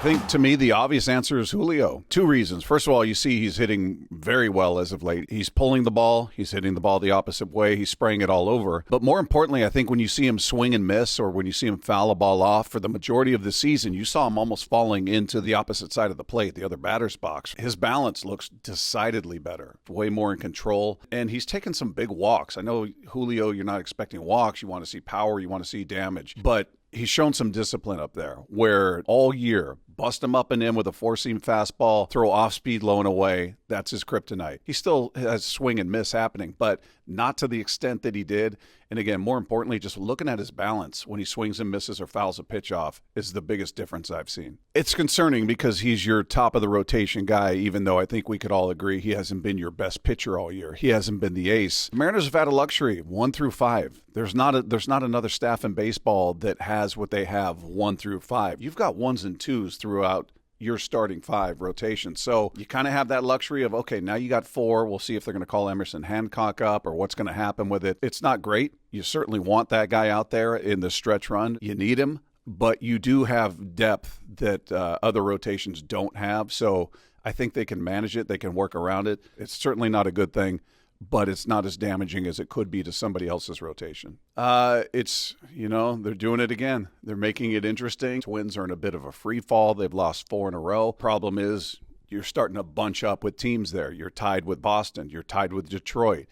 think, to me, the obvious answer is Julio. Two reasons. First of all, you see he's hitting very well as of late. He's pulling the ball. He's hitting the ball the opposite way. He's spraying it all over. But more importantly, I think when you see him swing and miss or when you see him foul a ball off for the majority of the season, you saw him almost falling into the opposite side of the plate, the other batter's box. His balance looks decidedly better, way more in control. And he's taken some big walks. I know, Julio, you're not expecting walks. You want to see power. You want to see damage. But he's shown some discipline up there where all year, bust him up and in with a four-seam fastball, throw off-speed low and away. That's his kryptonite. He still has swing and miss happening, but not to the extent that he did. And again, more importantly, just looking at his balance when he swings and misses or fouls a pitch off is the biggest difference I've seen. It's concerning because he's your top of the rotation guy, even though I think we could all agree he hasn't been your best pitcher all year. He hasn't been the ace. The Mariners have had a luxury, 1 through 5. There's not another staff in baseball that has what they have 1 through 5. You've got 1s and 2s throughout your starting 5 rotation. So you kind of have that luxury of, okay, now you got 4. We'll see if they're going to call Emerson Hancock up or what's going to happen with it. It's not great. You certainly want that guy out there in the stretch run. You need him, but you do have depth that other rotations don't have. So I think they can manage it. They can work around it. It's certainly not a good thing, but it's not as damaging as it could be to somebody else's rotation. They're doing it again. They're making it interesting. Twins are in a bit of a free fall. They've lost 4 in a row. Problem is you're starting to bunch up with teams there. You're tied with Boston. You're tied with Detroit.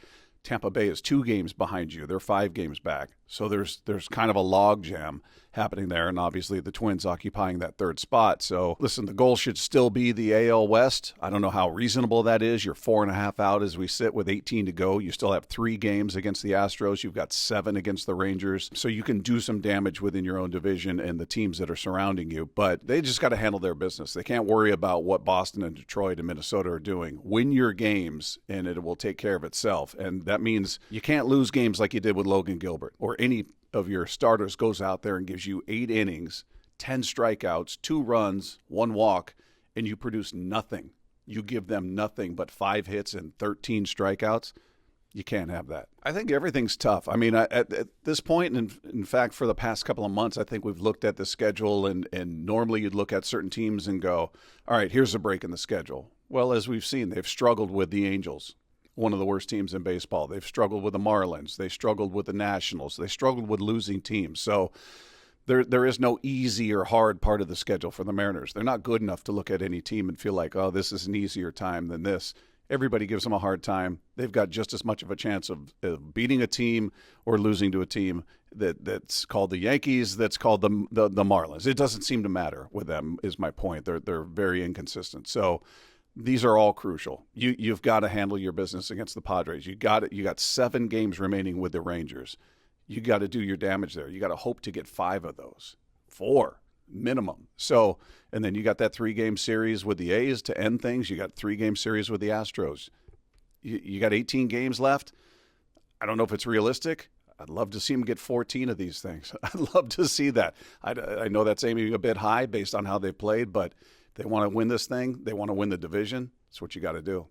Tampa Bay is 2 games behind you. They're 5 games back. So there's kind of a log jam happening there, and obviously the Twins occupying that 3rd spot. So, listen, the goal should still be the AL West. I don't know how reasonable that is. You're 4.5 out as we sit with 18 to go. You still have 3 games against the Astros. You've got 7 against the Rangers. So you can do some damage within your own division and the teams that are surrounding you. But they just got to handle their business. They can't worry about what Boston and Detroit and Minnesota are doing. Win your games, and it will take care of itself. And that means you can't lose games like you did with Logan Gilbert or any of your starters goes out there and gives you 8 innings, 10 strikeouts, 2 runs, 1 walk, and you produce nothing. You give them nothing but 5 hits and 13 strikeouts. You can't have that. I think everything's tough. I mean, at this point, and in fact, for the past couple of months, I think we've looked at the schedule, and normally you'd look at certain teams and go, all right, here's a break in the schedule. Well, as we've seen, they've struggled with the Angels, one of the worst teams in baseball. They've struggled with the Marlins. They struggled with the Nationals. They struggled with losing teams. So there is no easy or hard part of the schedule for the Mariners. They're not good enough to look at any team and feel like, oh, this is an easier time than this. Everybody gives them a hard time. They've got just as much of a chance of beating a team or losing to a team that's called the Yankees, that's called the Marlins. It doesn't seem to matter with them, is my point. They're very inconsistent. So these are all crucial. You've got to handle your business against the Padres. You got 7 games remaining with the Rangers. You got to do your damage there. You got to hope to get 5 of those, 4 minimum. So, and then you got that 3-game series with the A's to end things. You got 3-game series with the Astros. You got 18 games left. I don't know if it's realistic. I'd love to see them get 14 of these things. I'd love to see that. I know that's aiming a bit high based on how they played, but they want to win this thing. They want to win the division. That's what you got to do.